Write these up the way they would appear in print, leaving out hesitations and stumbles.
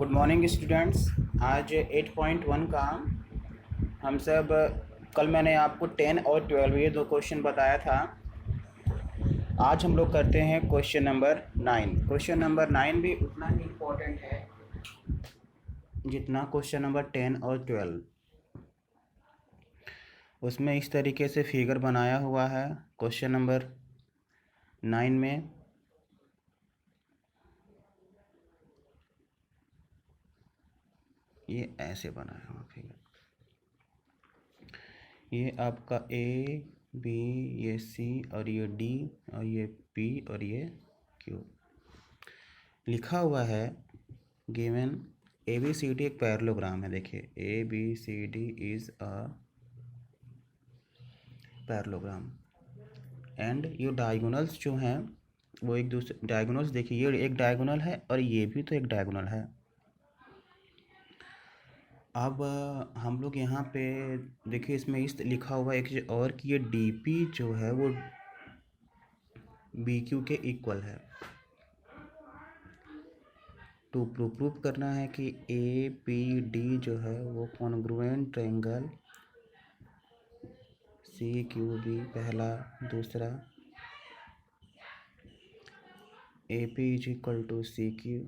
Good morning students. आज 8.1 का हम सब कल मैंने आपको 10 और 12 ये दो क्वेश्चन बताया था। आज हम लोग करते हैं क्वेश्चन नंबर 9। क्वेश्चन नंबर 9 भी उतना ही इम्पोर्टेंट है जितना क्वेश्चन नंबर 10 और 12। उसमें इस तरीके से फिगर बनाया हुआ है क्वेश्चन नंबर 9 में। ये ऐसे बनाया हुआ फिगर, ये आपका ए बी, ये सी और ये डी और ये पी और ये क्यू लिखा हुआ है। Given A B C D एक पैरेललोग्राम है। देखिए A B C D is a parallelogram and ये डायगोनल्स जो हैं वो एक दूसरे डायगोनल्स, देखिए ये एक डायगोनल है और ये भी तो एक डायगोनल है। अब हम लोग यहाँ पे देखिए इसमें इस लिखा हुआ एक चीज़ और कि ये डी पी जो है वो बी क्यू के इक्वल है। टू प्रूव करना है कि ए पी डी जो है वो congruent triangle C Q B पहला, दूसरा A P is equal to C Q,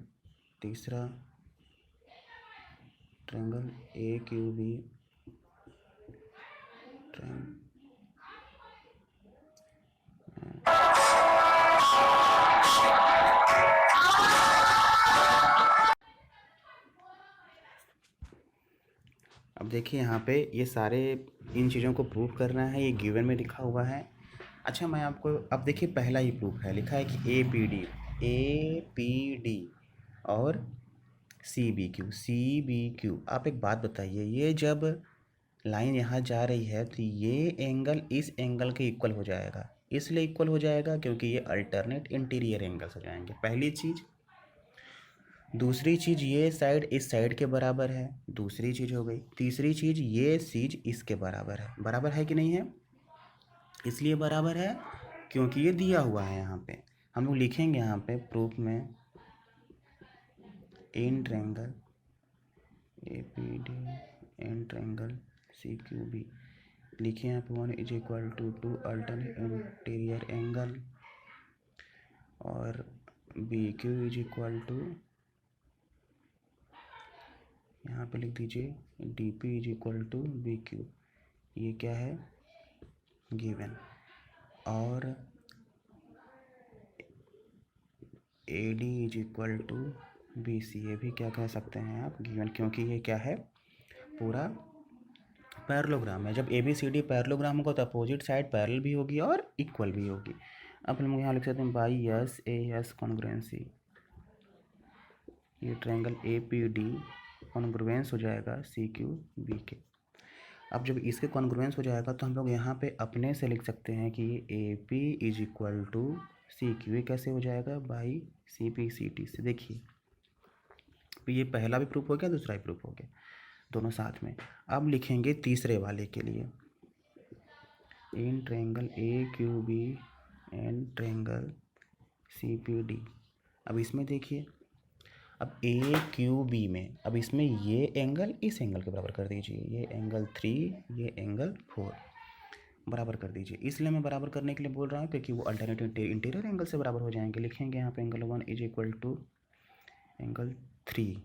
तीसरा ट्रायंगल ए क्यू बी अब देखिए यहाँ पे ये सारे इन चीज़ों को प्रूव करना है। ये गिवन में लिखा हुआ है। अच्छा मैं आपको अब देखिए पहला ही प्रूफ है, लिखा है कि ए पी डी और सी बी क्यू। आप एक बात बताइए, ये जब लाइन यहाँ जा रही है तो ये एंगल इस एंगल के इक्वल हो जाएगा। इसलिए इक्वल हो जाएगा क्योंकि ये अल्टरनेट इंटीरियर एंगल्स हो जाएंगे, पहली चीज़। दूसरी चीज़ ये साइड इस साइड के बराबर है, दूसरी चीज़ हो गई। तीसरी चीज़ ये चीज़ इसके बराबर है। बराबर है कि नहीं है? इसलिए बराबर है क्योंकि ये दिया हुआ है। यहाँ पे हम लोग लिखेंगे, यहाँ पे प्रूफ में in triangle A P D in triangle C Q B लिखिए यहाँ पे 1 is equal to alternate interior angle और B Q is equal to, यहाँ पे लिख दीजिए D P is equal to B Q. ये क्या है? गिवन। और A D is equal to B C, ये भी क्या कह सकते हैं आप? गिवन, क्योंकि ये क्या है? पूरा पैरेललोग्राम है। जब A B C D parallelogram होगा तो अपोजिट साइड पैरेलल भी होगी और इक्वल भी होगी। अब हम यहाँ लिख सकते हैं by S A S congruency. ये triangle A P D congruence हो जाएगा सी क्यू बी के। अब जब इसके कॉन्ग्रुएंस हो जाएगा तो हम लोग यहाँ पे अपने से लिख सकते हैं कि A P is equal to C Q. कैसे हो जाएगा? By C P C T से। देखिए तो ये पहला भी प्रूफ हो गया, दूसरा भी प्रूफ हो गया, दोनों साथ में। अब लिखेंगे तीसरे वाले के लिए in triangle A Q B and triangle C P D. अब इसमें देखिए, अब ए क्यू बी में अब इसमें ये एंगल इस एंगल के बराबर कर दीजिए। ये एंगल 3, ये एंगल 4 बराबर कर दीजिए। इसलिए मैं बराबर करने के लिए बोल रहा हूँ क्योंकि वो अल्टरनेट इंटीरियर एंगल से बराबर हो जाएंगे। लिखेंगे यहाँ पे angle 1 is equal to angle 3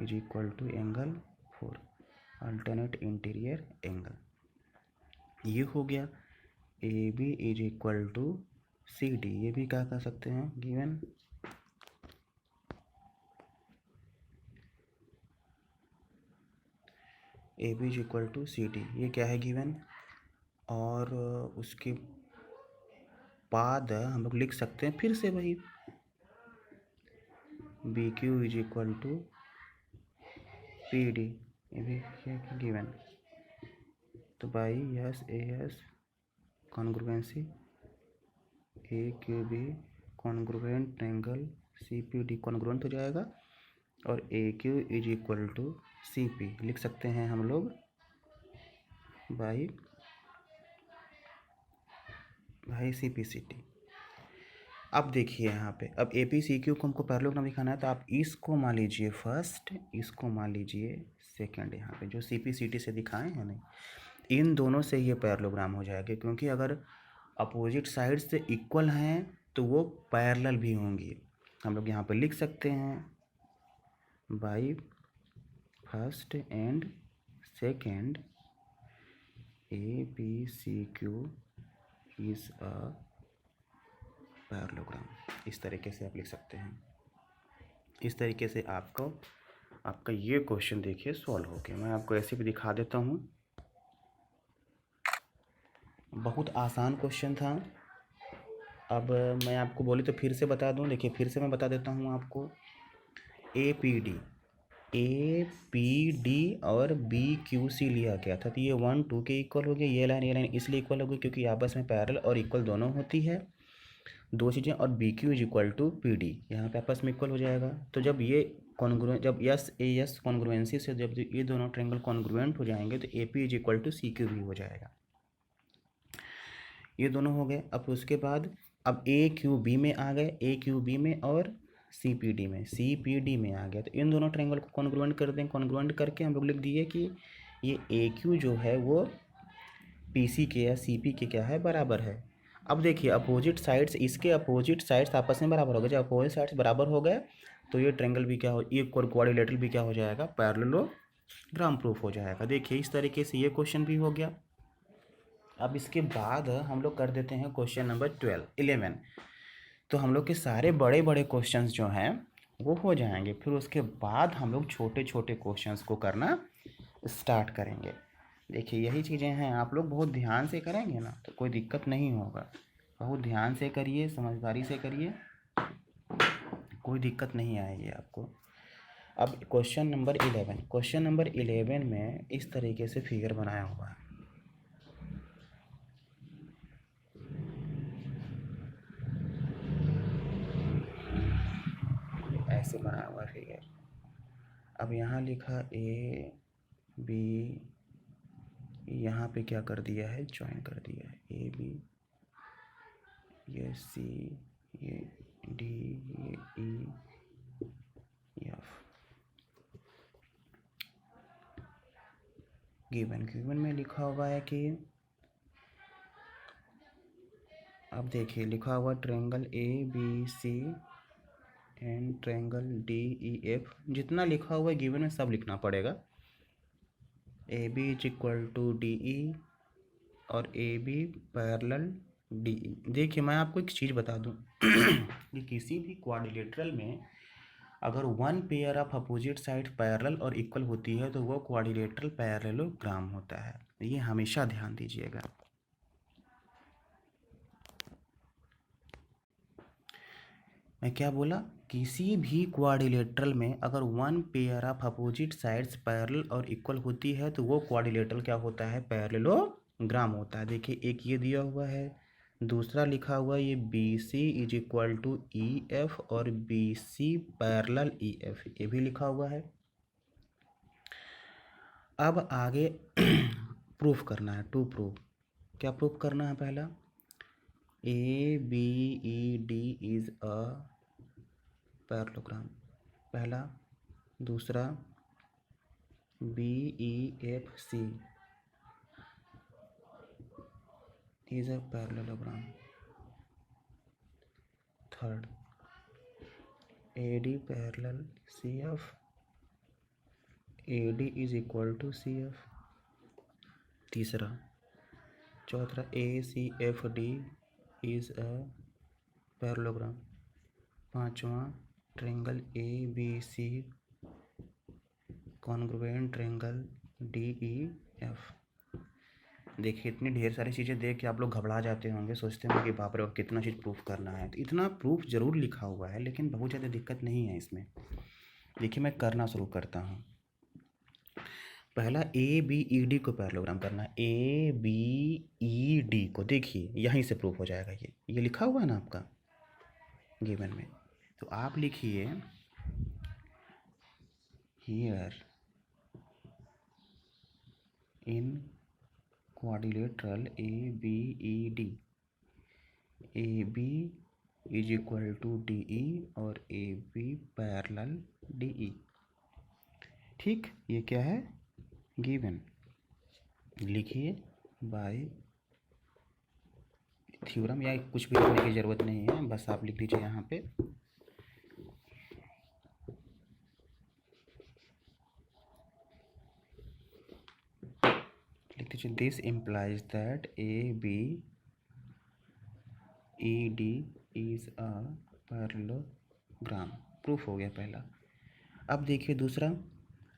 is equal to angle 4 alternate interior angle. ये हो गया। A B is equal to C D, ये भी क्या कर सकते हैं? Given. A B is equal to C D, ये क्या है? गिवन। और उसके बाद हम लोग लिख सकते हैं फिर से वही B Q is equal to P D, ये भी क्या गिवन। तो by S A S congruency A Q B congruent triangle C P D congruent हो जाएगा और A Q is equal to C P लिख सकते हैं हम लोग by C P C T. अब देखिए यहाँ पे, अब ए पी सी क्यू को हमको पैरेललोग्राम दिखाना है, तो आप इसको मान लीजिए फर्स्ट, इसको मान लीजिए सेकंड। यहाँ पे जो सी पी सी टी से दिखाए हैं नहीं, इन दोनों से ये पैरेललोग्राम हो जाएगा, क्योंकि अगर अपोजिट साइड से इक्वल हैं तो वो पैरेलल भी होंगी। हम लोग यहाँ पे लिख सकते हैं by first and second A B C Q is a parallelogram. इस तरीके से आप लिख सकते हैं। इस तरीके से आपका ये क्वेश्चन देखिए सॉल्व हो गया। मैं आपको ऐसे भी दिखा देता हूँ, बहुत आसान क्वेश्चन था। अब मैं आपको बोली तो फिर से बता दूँ, देखिए फिर से मैं बता देता हूँ आपको। ए पी डी और बी क्यू सी लिया गया था, तो ये 1 2 के इक्वल हो गया। ये लाइन इसलिए इक्वल हो गई क्योंकि आपस में पैरेलल और इक्वल दोनों होती है, दो चीज़ें। और B Q is equal to P D, यहाँ पे आपस में इक्वल हो जाएगा। तो जब ये कॉन्ग्रुएंट, जब यस कॉन्ग्रुएंसी से जब ये दोनों ट्रायंगल कॉन्ग्रुएंट हो जाएंगे तो A P is equal to C Q भी हो जाएगा। ये दोनों हो गए। अब उसके बाद अब ए क्यू बी में आ गए, ए क्यू बी में और सी पी डी में, सी पी डी में आ गया। तो इन दोनों ट्रायंगल को कॉन्ग्रुएंट कर दें। कॉन्ग्रुएंट करके हम लोग लिख दिए कि ये ए क्यू जो है वो पी सी के या सी पी के क्या है, बराबर है। अब देखिए अपोजिट साइड्स, इसके अपोजिट साइड्स आपस में बराबर हो गए। जब अपोजिट साइड्स बराबर हो गए तो ये ट्रायंगल भी क्या हो, ये क्वाड्रिलेटरल भी क्या हो जाएगा, पैरेललोग्राम प्रूफ हो जाएगा। देखिए इस तरीके से ये क्वेश्चन भी हो गया। अब इसके बाद हम लोग कर देते हैं क्वेश्चन नंबर 11। तो हम लोग के सारे बड़े बड़े क्वेश्चंस जो हैं वो हो जाएंगे। फिर उसके बाद हम लोग छोटे छोटे क्वेश्चंस को करना स्टार्ट करेंगे। देखिए यही चीज़ें हैं, आप लोग बहुत ध्यान से करेंगे ना तो कोई दिक्कत नहीं होगा। बहुत ध्यान से करिए, समझदारी से करिए, कोई दिक्कत नहीं आएगी आपको। अब क्वेश्चन नंबर 11, क्वेश्चन नंबर 11 में इस तरीके से फिगर बनाया हुआ है। ऐसे बनाया हुआ है फिगर। अब यहाँ लिखा ए बी, यहाँ पे क्या कर दिया है, ज्वाइन कर दिया है। ए बी, ये सी, ये डी, ये ई, एफ। गिवन में लिखा हुआ है कि, अब देखिए लिखा हुआ triangle A B C and triangle D E F. जितना लिखा हुआ है गिवन में सब लिखना पड़ेगा। A B is equal to D E और A B parallel D E. देखिए मैं आपको एक चीज़ बता दूं कि किसी भी क्वाड्रिलेटरल में अगर one pair of opposite side parallel और इक्वल होती है तो वो क्वाड्रिलेटरल पैरेललोग्राम होता है। ये हमेशा ध्यान दीजिएगा। मैं क्या बोला, किसी भी क्वाड्रिलेटरल में अगर one pair of opposite sides parallel और इक्वल होती है तो वो क्वाड्रिलेटरल क्या होता है, पैरेललोग्राम होता है। देखिए एक ये दिया हुआ है, दूसरा लिखा हुआ है ये B C is equal to E F और B C parallel E F, ये भी लिखा हुआ है। अब आगे प्रूफ करना है, टू प्रूफ। क्या प्रूफ करना है, पहला A B E D is a parallelogram, पहला। दूसरा B E F C is a parallelogram. Third A D parallel C F, A D is equal to C F. तीसरा, चौथा A C F D is a parallelogram. पांचवा triangle A B C congruent triangle D E F. देखिए इतनी ढेर सारी चीज़ें देख के आप लोग घबरा जाते होंगे, सोचते होंगे कि बाप रे कितना चीज़ प्रूफ करना है। तो इतना प्रूफ जरूर लिखा हुआ है लेकिन बहुत ज़्यादा दिक्कत नहीं है इसमें। देखिए मैं करना शुरू करता हूँ। पहला ए बी ई डी को पैरेललोग्राम करना है। ए बी ई डी को देखिए यहीं से प्रूफ हो जाएगा। ये लिखा हुआ है ना आपका गिवन में, तो आप लिखिए here in quadrilateral A B E D, A B is equal to D E और A B parallel D E. ठीक, ये क्या है, गिवन। लिखिए बाय थ्योरम, या कुछ भी लिखने की ज़रूरत नहीं है, बस आप लिख दीजिए यहाँ पे। लिख दीजिए this implies that A B E D is a parallelogram. Proof हो गया पहला। अब देखिए दूसरा।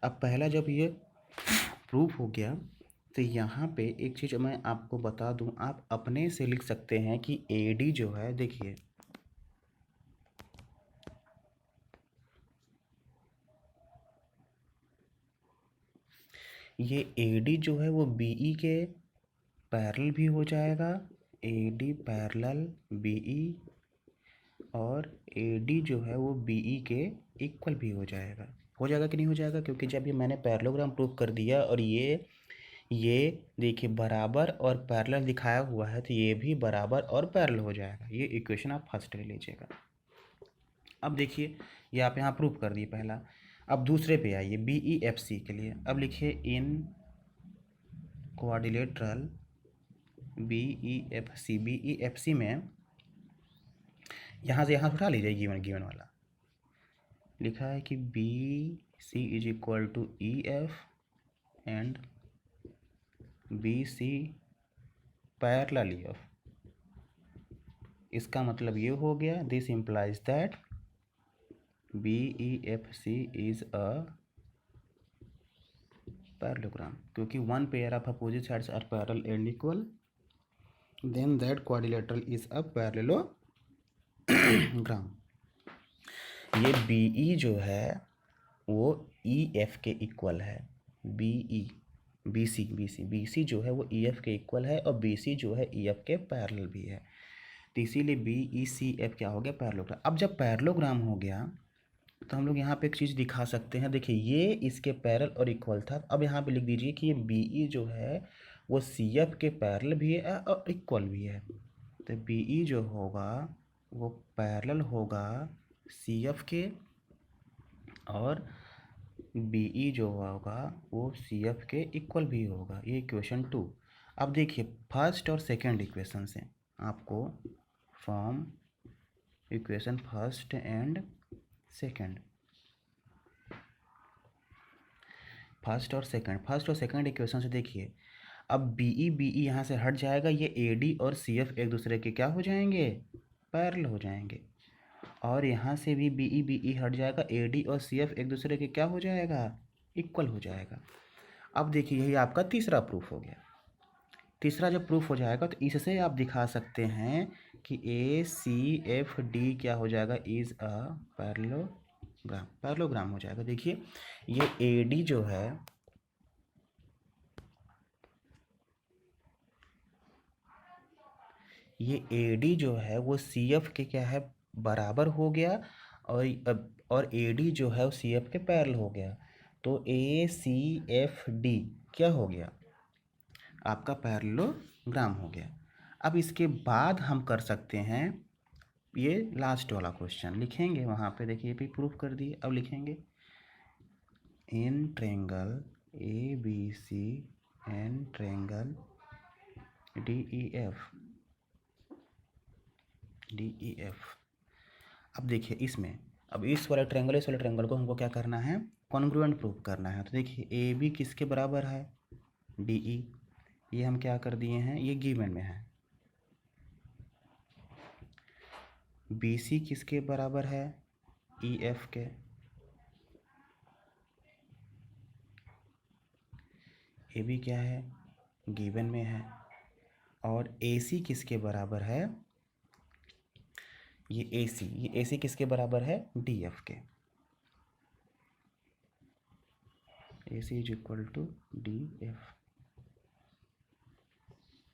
अब पहला जब ये प्रूफ हो गया तो यहाँ पे एक चीज़ मैं आपको बता दूं, आप अपने से लिख सकते हैं कि ए डी जो है, देखिए ये ए डी जो है वो बी ई के पैरेलल भी हो जाएगा, A D parallel B E, और ए डी जो है वो बी ई के इक्वल भी हो जाएगा। हो जाएगा कि नहीं हो जाएगा, क्योंकि जब ये मैंने पैरेललोग्राम प्रूफ कर दिया और ये देखिए बराबर और पैरेलल दिखाया हुआ है, तो ये भी बराबर और पैरेलल हो जाएगा। ये इक्वेशन आप फर्स्ट ले लीजिएगा। अब देखिए ये आप यहाँ प्रूफ कर दिए पहला। अब दूसरे पे आइए, बी ई एफ सी के लिए। अब लिखिए in quadrilateral B E F C, B E F C में यहाँ से यहाँ उठा लीजिए गिवन वाला। लिखा है कि B C is equal to E F and B C parallel E F. इसका मतलब ये हो गया, this implies that B E F C is a parallelogram, क्योंकि one pair of opposite sides are parallel and equal, then that quadrilateral is a parallelogram. ये B E जो है वो ई एफ के इक्वल है, बी ई बी सी जो है वो ई एफ के इक्वल है, और बी सी जो है ई एफ के पैरेलल भी है। तो इसीलिए बी ई सी एफ क्या हो गया, पैरेललोग्राम। अब जब पैरेललोग्राम हो गया तो हम लोग यहाँ पे एक चीज़ दिखा सकते हैं। देखिए ये इसके पैरेलल और इक्वल था। अब यहाँ पे लिख दीजिए कि ये बी ई जो है वो सी एफ के पैरेलल भी है और इक्वल भी है। तो बी ई जो होगा वो पैरेलल होगा सी एफ के, और बी ई जो होगा वो सी एफ के इक्वल भी होगा। ये इक्वेशन 2। अब देखिए फर्स्ट और सेकंड इक्वेशन से आपको from equation first and second, first और सेकंड इक्वेशन से देखिए, अब बी ई यहाँ से हट जाएगा, ये ए डी और सी एफ एक दूसरे के क्या हो जाएंगे, पैरेलल हो जाएंगे। और यहाँ से भी बी ई हट जाएगा, ए डी और सी एफ एक दूसरे के क्या हो जाएगा, इक्वल हो जाएगा। अब देखिए यही आपका तीसरा प्रूफ हो गया। तीसरा जब प्रूफ हो जाएगा तो इससे आप दिखा सकते हैं कि ए सी एफ डी क्या हो जाएगा, इज़ अ पैरेललोग्राम हो जाएगा। देखिए ये ए डी जो है ये ए डी जो है वो सी एफ के क्या है, बराबर हो गया, और ए डी जो है वो सी एफ के पैरेलल हो गया। तो ए सी एफ डी क्या हो गया, आपका पैरेललोग्राम हो गया। अब इसके बाद हम कर सकते हैं ये लास्ट वाला क्वेश्चन लिखेंगे वहाँ पे। देखिए भी प्रूफ कर दिए। अब लिखेंगे in triangle A B C and triangle D E F. अब देखिए इसमें, अब इस वाले ट्रायंगल को हमको क्या करना है, कॉन्ग्रुएंट प्रूफ करना है। तो देखिए ए बी किसके बराबर है, डी ई, ये हम क्या कर दिए हैं, ये गिवन में है। बी सी किसके बराबर है, ई एफ के। ए बी क्या है, गिवन में है। और ए सी किसके बराबर है, ये ए सी किसके बराबर है, डी एफ के। A C is equal to D F.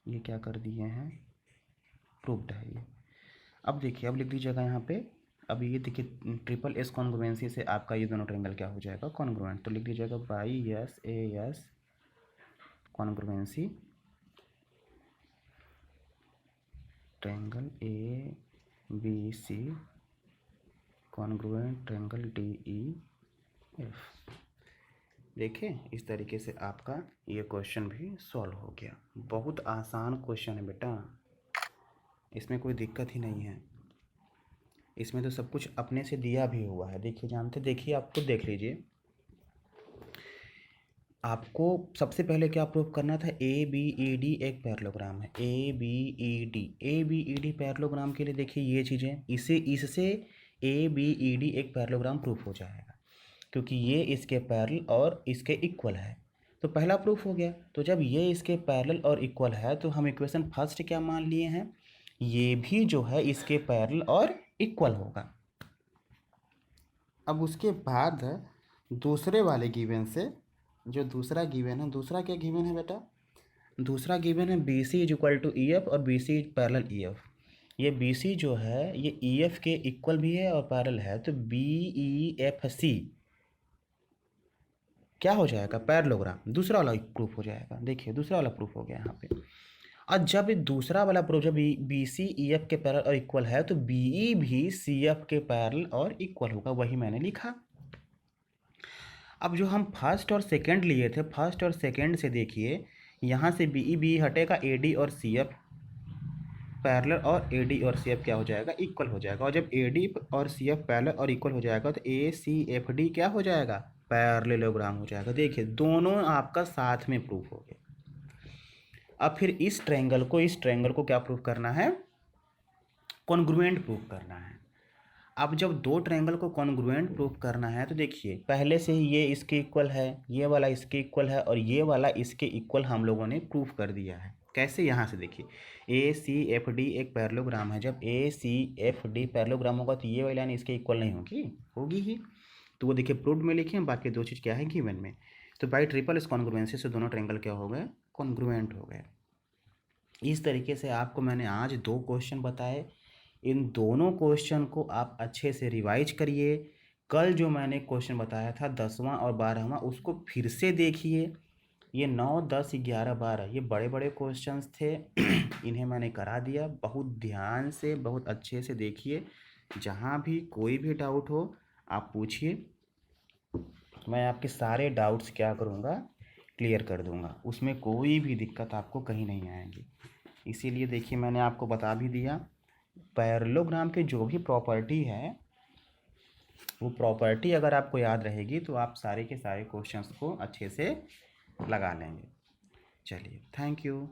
ये क्या कर दिए हैं, प्रूव्ड है ये। अब देखिए, अब लिख दीजिएगा यहाँ पे। अब ये देखिए ट्रिपल एस कॉन्ग्रुएंसी से आपका ये दोनों ट्रायंगल क्या हो जाएगा, कॉन्ग्रुएंट। तो लिख दीजिएगा by S A S congruency triangle A B C congruent triangle D E F. देखिए इस तरीके से आपका ये क्वेश्चन भी सॉल्व हो गया। बहुत आसान क्वेश्चन है बेटा, इसमें कोई दिक्कत ही नहीं है। इसमें तो सब कुछ अपने से दिया भी हुआ है। देखिए जानते, देखिए आप खुद देख लीजिए। आपको सबसे पहले क्या प्रूव करना था, ए बी ई डी एक पैरेललोग्राम है। A B E D parallelogram के लिए देखिए ये चीज़ें, इससे ए बी ई डी एक पैरेललोग्राम प्रूफ हो जाएगा, क्योंकि ये इसके पैरेलल और इसके इक्वल है। तो पहला प्रूफ हो गया। तो जब ये इसके पैरेलल और इक्वल है तो हम इक्वेशन फर्स्ट क्या मान लिए हैं, ये भी जो है इसके पैरेलल और इक्वल होगा। अब उसके बाद दूसरे वाले गिवन से, जो दूसरा गिवन है, दूसरा क्या गिवन है बेटा, दूसरा गिवन है B C is equal to E F और B C parallel E F. ये बी सी जो है ये ई एफ के इक्वल भी है और पैरेलल है, तो बी ई एफ सी क्या हो जाएगा, पैरेललोग्राम। दूसरा वाला प्रूफ हो जाएगा। देखिए दूसरा वाला प्रूफ हो गया यहाँ पे। और जब दूसरा वाला प्रूफ, जब बी सी ई एफ के पैरेलल और इक्वल है तो बी ई भी सी एफ के पैरेलल और इक्वल होगा, वही मैंने लिखा। अब जो हम फर्स्ट और सेकंड लिए थे, फर्स्ट और सेकंड से देखिए यहाँ से बी ई बी हटेगा, ए डी और सी एफ पैरेलल और ए डी और सी एफ क्या हो जाएगा, इक्वल हो जाएगा। और जब ए डी और सी एफ पैरेलल और इक्वल हो जाएगा तो ए सी एफ डी क्या हो जाएगा, पैरेललोग्राम हो जाएगा। देखिए दोनों आपका साथ में प्रूफ हो गए। अब फिर इस ट्रायंगल को क्या प्रूफ करना है, कॉन्ग्रुएंट प्रूफ करना है। अब जब दो ट्रायंगल को कॉन्ग्रुएंट प्रूफ करना है तो देखिए पहले से ही ये इसके इक्वल है, ये वाला इसके इक्वल है और ये वाला इसके इक्वल हम लोगों ने प्रूफ कर दिया है। कैसे, यहाँ से देखिए ए सी एफ डी एक पैरेललोग्राम है। जब ए सी एफ डी पैरेललोग्राम होगा तो ये वाली लाइन इसके इक्वल नहीं होगी, होगी ही। तो वो देखिए प्रूफ में लिखे, बाकी दो चीज़ क्या है गिवन में। तो बाई ट्रिपल इस कॉन्ग्रुएंसी से दोनों ट्रायंगल क्या हो गए, कॉन्ग्रुएंट हो गए। इस तरीके से आपको मैंने आज दो क्वेश्चन बताए। इन दोनों क्वेश्चन को आप अच्छे से रिवाइज करिए। कल जो मैंने क्वेश्चन बताया था 10वां और 12वां, उसको फिर से देखिए। ये 9, 10, 11, 12 ये बड़े बड़े क्वेश्चंस थे इन्हें मैंने करा दिया। बहुत ध्यान से, बहुत अच्छे से देखिए। जहाँ भी कोई भी डाउट हो आप पूछिए, मैं आपके सारे डाउट्स क्या करूँगा, क्लियर कर दूँगा। उसमें कोई भी दिक्कत आपको कहीं नहीं आएगी। इसीलिए देखिए मैंने आपको बता भी दिया, पैरेललोग्राम की जो भी प्रॉपर्टी है वो प्रॉपर्टी अगर आपको याद रहेगी तो आप सारे के सारे क्वेश्चंस को अच्छे से लगा लेंगे। चलिए, थैंक यू।